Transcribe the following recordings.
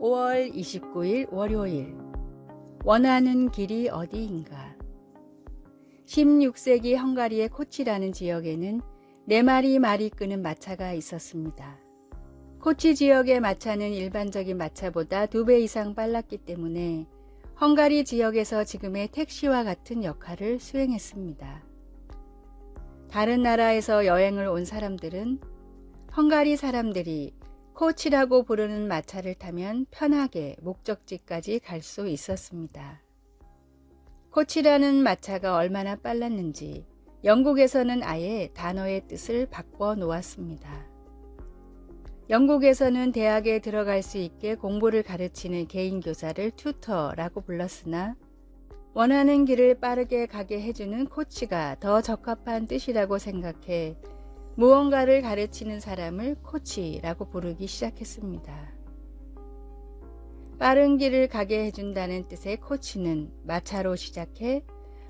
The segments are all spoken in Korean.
5월 29일 월요일. 원하는 길이 어디인가. 16세기 헝가리의 코치라는 지역에는 4마리 말이 끄는 마차가 있었습니다. 코치 지역의 마차는 일반적인 마차보다 2배 이상 빨랐기 때문에 헝가리 지역에서 지금의 택시와 같은 역할을 수행했습니다. 다른 나라에서 여행을 온 사람들은 헝가리 사람들이 코치라고 부르는 마차를 타면 편하게 목적지까지 갈 수 있었습니다. 코치라는 마차가 얼마나 빨랐는지 영국에서는 아예 단어의 뜻을 바꿔 놓았습니다. 영국에서는 대학에 들어갈 수 있게 공부를 가르치는 개인 교사를 튜터라고 불렀으나 원하는 길을 빠르게 가게 해주는 코치가 더 적합한 뜻이라고 생각해 무언가를 가르치는 사람을 코치라고 부르기 시작했습니다. 빠른 길을 가게 해준다는 뜻의 코치는 마차로 시작해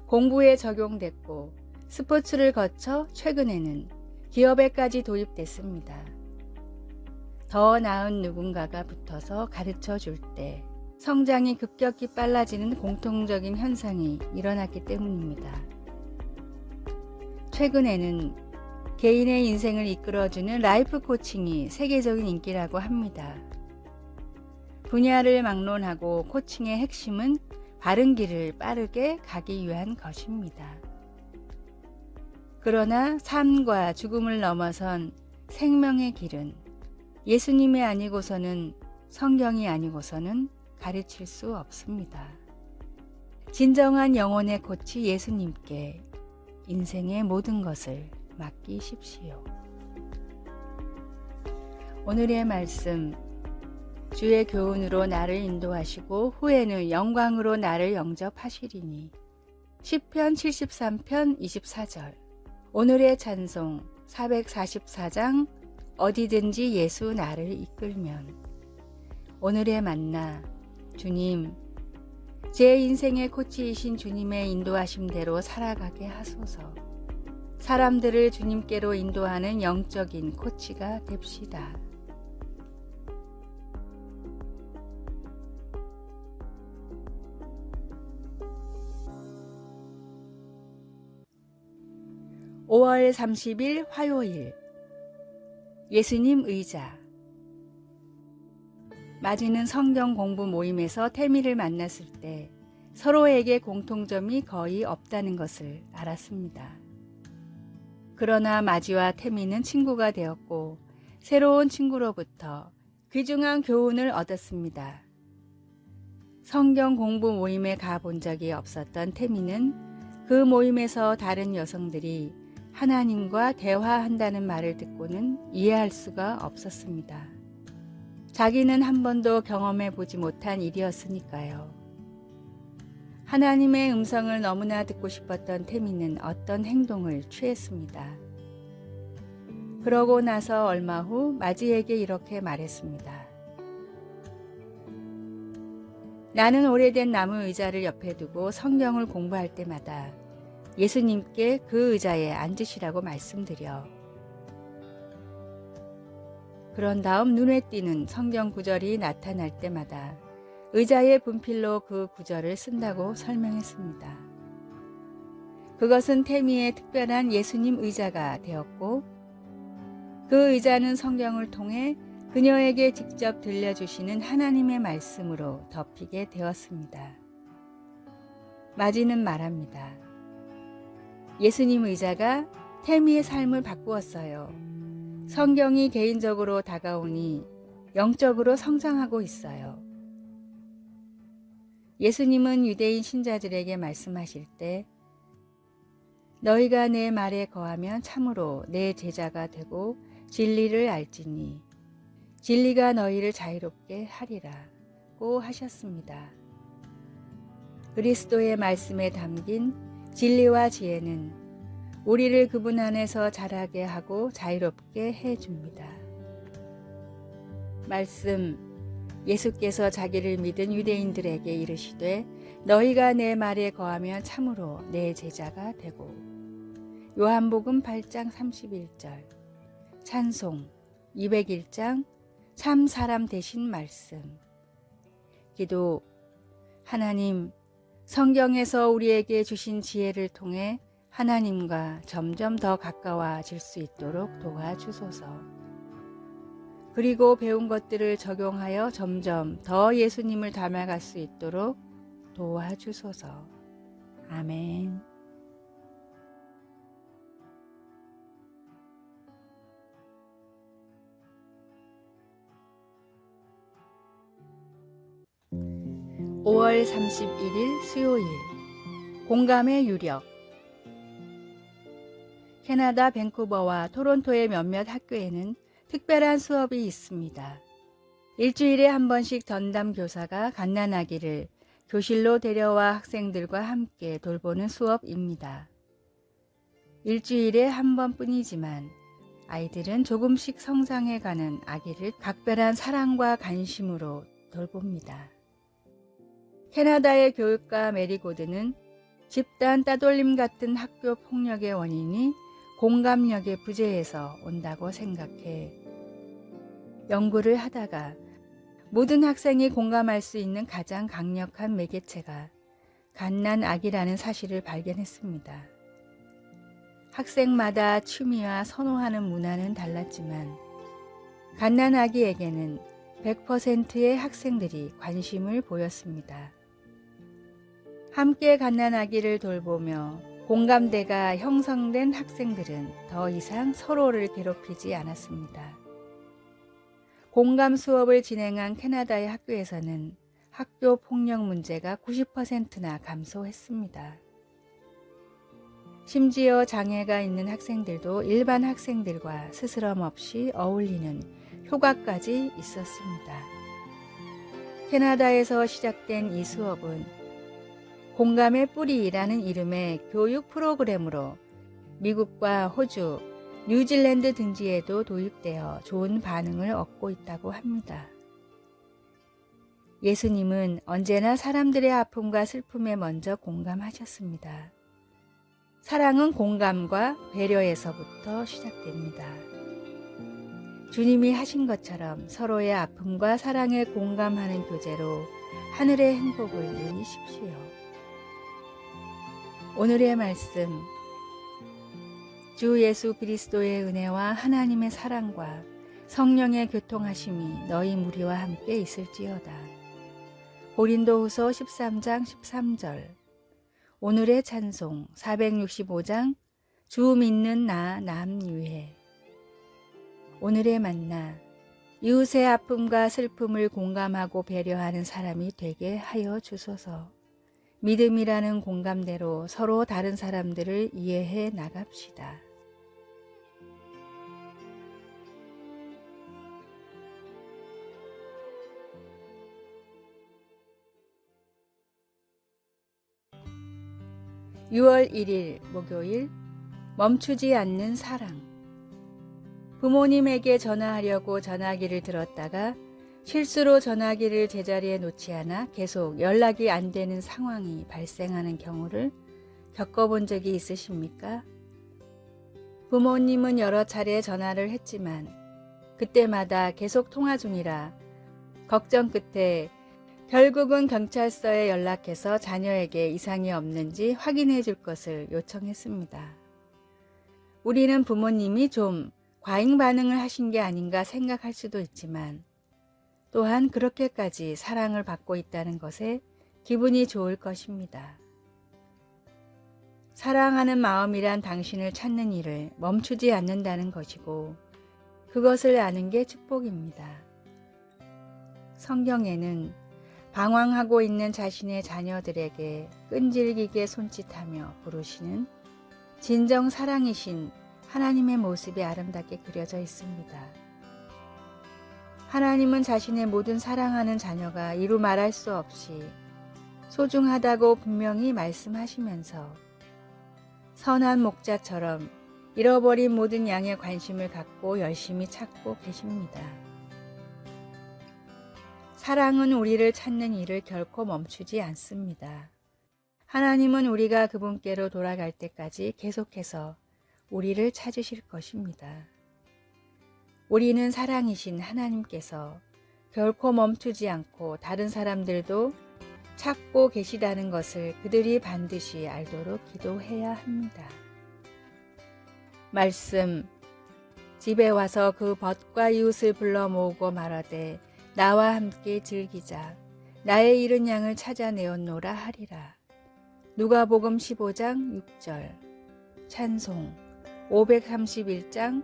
공부에 적용됐고 스포츠를 거쳐 최근에는 기업에까지 도입됐습니다. 더 나은 누군가가 붙어서 가르쳐 줄 때 성장이 급격히 빨라지는 공통적인 현상이 일어났기 때문입니다. 최근에는 개인의 인생을 이끌어주는 라이프 코칭이 세계적인 인기라고 합니다. 분야를 막론하고 코칭의 핵심은 바른 길을 빠르게 가기 위한 것입니다. 그러나 삶과 죽음을 넘어선 생명의 길은 예수님이 아니고서는 성경이 아니고서는 가르칠 수 없습니다. 진정한 영혼의 코치 예수님께 인생의 모든 것을 맡기십시오. 오늘의 말씀, 주의 교훈으로 나를 인도하시고 후에는 영광으로 나를 영접하시리니. 시편 73편 24절. 오늘의 찬송 444장 어디든지 예수 나를 이끌면. 오늘의 만나, 주님, 제 인생의 코치이신 주님의 인도하심대로 살아가게 하소서. 사람들을 주님께로 인도하는 영적인 코치가 됩시다. (5월 30일) 화요일. 예수님 의자. 마지는 성경 공부 모임에서 태미를 만났을 때 서로에게 공통점이 거의 없다는 것을 알았습니다. 그러나 마지와 태미는 친구가 되었고 새로운 친구로부터 귀중한 교훈을 얻었습니다. 성경 공부 모임에 가본 적이 없었던 태미는 그 모임에서 다른 여성들이 하나님과 대화한다는 말을 듣고는 이해할 수가 없었습니다. 자기는 한 번도 경험해 보지 못한 일이었으니까요. 하나님의 음성을 너무나 듣고 싶었던 태미는 어떤 행동을 취했습니다. 그러고 나서 얼마 후 마지에게 이렇게 말했습니다. 나는 오래된 나무 의자를 옆에 두고 성경을 공부할 때마다 예수님께 그 의자에 앉으시라고 말씀드려. 그런 다음 눈에 띄는 성경 구절이 나타날 때마다 의자의 분필로 그 구절을 쓴다고 설명했습니다. 그것은 태미의 특별한 예수님 의자가 되었고 그 의자는 성경을 통해 그녀에게 직접 들려주시는 하나님의 말씀으로 덮이게 되었습니다. 마지는 말합니다. 예수님 의자가 태미의 삶을 바꾸었어요. 성경이 개인적으로 다가오니 영적으로 성장하고 있어요. 예수님은 유대인 신자들에게 말씀하실 때 너희가 내 말에 거하면 참으로 내 제자가 되고 진리를 알지니 진리가 너희를 자유롭게 하리라고 하셨습니다. 그리스도의 말씀에 담긴 진리와 지혜는 우리를 그분 안에서 자라게 하고 자유롭게 해줍니다. 말씀, 예수께서 자기를 믿은 유대인들에게 이르시되 너희가 내 말에 거하면 참으로 내 제자가 되고. 요한복음 8장 31절. 찬송 201장 참 사람 되신 말씀. 기도. 하나님, 성경에서 우리에게 주신 지혜를 통해 하나님과 점점 더 가까워질 수 있도록 도와주소서. 그리고 배운 것들을 적용하여 점점 더 예수님을 닮아갈 수 있도록 도와주소서. 아멘. (5월 31일) 수요일. 공감의 유력. 캐나다 밴쿠버와 토론토의 몇몇 학교에는 특별한 수업이 있습니다. 일주일에 한 번씩 전담 교사가 갓난아기를 교실로 데려와 학생들과 함께 돌보는 수업입니다. 일주일에 한 번뿐이지만 아이들은 조금씩 성장해가는 아기를 각별한 사랑과 관심으로 돌봅니다. 캐나다의 교육가 메리 고드는 집단 따돌림 같은 학교 폭력의 원인이 공감력의 부재에서 온다고 생각해 연구를 하다가 모든 학생이 공감할 수 있는 가장 강력한 매개체가 갓난아기라는 사실을 발견했습니다. 학생마다 취미와 선호하는 문화는 달랐지만 갓난아기에게는 100%의 학생들이 관심을 보였습니다. 함께 갓난아기를 돌보며 공감대가 형성된 학생들은 더 이상 서로를 괴롭히지 않았습니다. 공감 수업을 진행한 캐나다의 학교에서는 학교 폭력 문제가 90%나 감소했습니다. 심지어 장애가 있는 학생들도 일반 학생들과 스스럼 없이 어울리는 효과까지 있었습니다. 캐나다에서 시작된 이 수업은 공감의 뿌리라는 이름의 교육 프로그램으로 미국과 호주, 뉴질랜드 등지에도 도입되어 좋은 반응을 얻고 있다고 합니다. 예수님은 언제나 사람들의 아픔과 슬픔에 먼저 공감하셨습니다. 사랑은 공감과 배려에서부터 시작됩니다. 주님이 하신 것처럼 서로의 아픔과 사랑에 공감하는 교제로 하늘의 행복을 누리십시오. 오늘의 말씀. 주 예수 그리스도의 은혜와 하나님의 사랑과 성령의 교통하심이 너희 무리와 함께 있을지어다. 고린도후서 13장 13절. 오늘의 찬송 465장 주 믿는 나 남유해. 오늘의 만나. 이웃의 아픔과 슬픔을 공감하고 배려하는 사람이 되게 하여 주소서. 믿음이라는 공감대로 서로 다른 사람들을 이해해 나갑시다. (6월 1일) 목요일. 멈추지 않는 사랑. 부모님에게 전화하려고 전화기를 들었다가 실수로 전화기를 제자리에 놓지 않아 계속 연락이 안 되는 상황이 발생하는 경우를 겪어본 적이 있으십니까? 부모님은 여러 차례 전화를 했지만 그때마다 계속 통화 중이라 걱정 끝에 결국은 경찰서에 연락해서 자녀에게 이상이 없는지 확인해 줄 것을 요청했습니다. 우리는 부모님이 좀 과잉 반응을 하신 게 아닌가 생각할 수도 있지만 또한 그렇게까지 사랑을 받고 있다는 것에 기분이 좋을 것입니다. 사랑하는 마음이란 당신을 찾는 일을 멈추지 않는다는 것이고 그것을 아는 게 축복입니다. 성경에는 방황하고 있는 자신의 자녀들에게 끈질기게 손짓하며 부르시는 진정 사랑이신 하나님의 모습이 아름답게 그려져 있습니다. 하나님은 자신의 모든 사랑하는 자녀가 이루 말할 수 없이 소중하다고 분명히 말씀하시면서 선한 목자처럼 잃어버린 모든 양의 관심을 갖고 열심히 찾고 계십니다. 사랑은 우리를 찾는 일을 결코 멈추지 않습니다. 하나님은 우리가 그분께로 돌아갈 때까지 계속해서 우리를 찾으실 것입니다. 우리는 사랑이신 하나님께서 결코 멈추지 않고 다른 사람들도 찾고 계시다는 것을 그들이 반드시 알도록 기도해야 합니다. 말씀. 집에 와서 그 벗과 이웃을 불러 모으고 말하되 나와 함께 즐기자. 나의 잃은 양을 찾아내었노라 하리라. 누가복음 15장 6절. 찬송 531장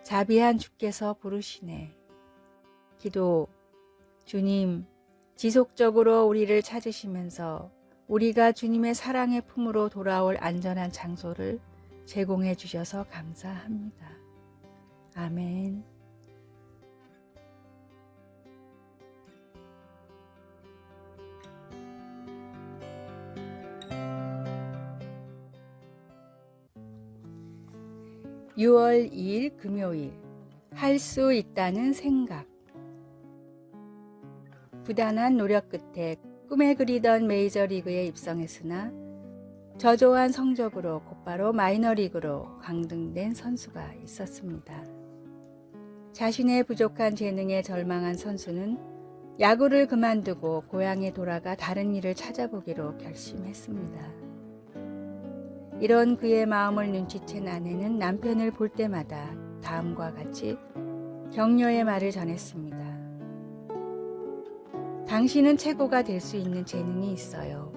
자비한 주께서 부르시네. 기도. 주님, 지속적으로 우리를 찾으시면서 우리가 주님의 사랑의 품으로 돌아올 안전한 장소를 제공해 주셔서 감사합니다. 아멘. (6월 2일) 금요일. 할 수 있다는 생각. 부단한 노력 끝에 꿈에 그리던 메이저리그에 입성했으나 저조한 성적으로 곧바로 마이너리그로 강등된 선수가 있었습니다. 자신의 부족한 재능에 절망한 선수는 야구를 그만두고 고향에 돌아가 다른 일을 찾아보기로 결심했습니다. 이런 그의 마음을 눈치챈 아내는 남편을 볼 때마다 다음과 같이 격려의 말을 전했습니다. 당신은 최고가 될 수 있는 재능이 있어요.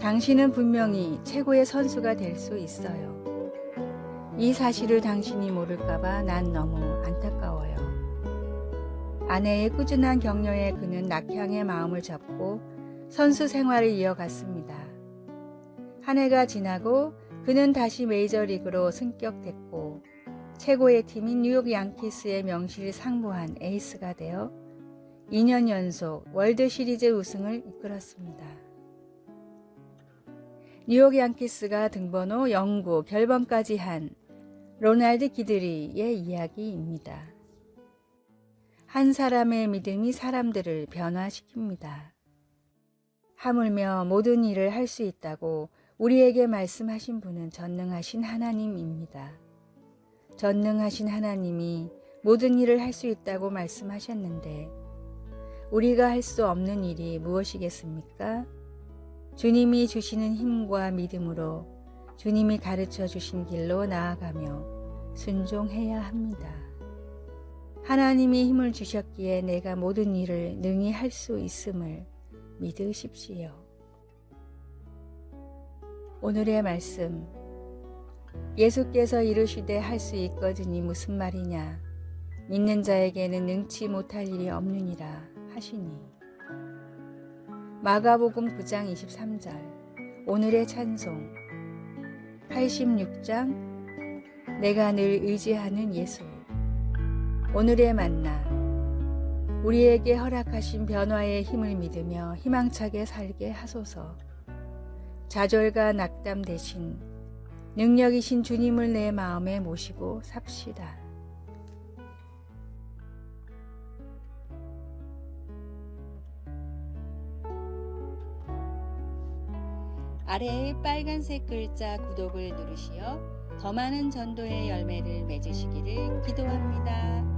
당신은 분명히 최고의 선수가 될 수 있어요. 이 사실을 당신이 모를까봐 난 너무 안타까워요. 아내의 꾸준한 격려에 그는 낙향의 마음을 접고 선수 생활을 이어갔습니다. 한 해가 지나고 그는 다시 메이저리그로 승격됐고 최고의 팀인 뉴욕 양키스의 명실을 상부한 에이스가 되어 2년 연속 월드시리즈 우승을 이끌었습니다. 뉴욕 양키스가 등번호 09 결번까지 한 로널드 기드리의 이야기입니다. 한 사람의 믿음이 사람들을 변화시킵니다. 하물며 모든 일을 할 수 있다고 우리에게 말씀하신 분은 전능하신 하나님입니다. 전능하신 하나님이 모든 일을 할 수 있다고 말씀하셨는데 우리가 할 수 없는 일이 무엇이겠습니까? 주님이 주시는 힘과 믿음으로 주님이 가르쳐 주신 길로 나아가며 순종해야 합니다. 하나님이 힘을 주셨기에 내가 모든 일을 능히 할 수 있음을 믿으십시오. 오늘의 말씀. 예수께서 이르시되 할 수 있거든이 무슨 말이냐? 믿는 자에게는 능치 못할 일이 없느니라 하시니. 마가복음 9장 23절. 오늘의 찬송. 86장. 내가 늘 의지하는 예수. 오늘의 만나. 우리에게 허락하신 변화의 힘을 믿으며 희망차게 살게 하소서. 좌절과 낙담 대신 능력이신 주님을 내 마음에 모시고 삽시다. 아래의 빨간색 글자 구독을 누르시어 더 많은 전도의 열매를 맺으시기를 기도합니다.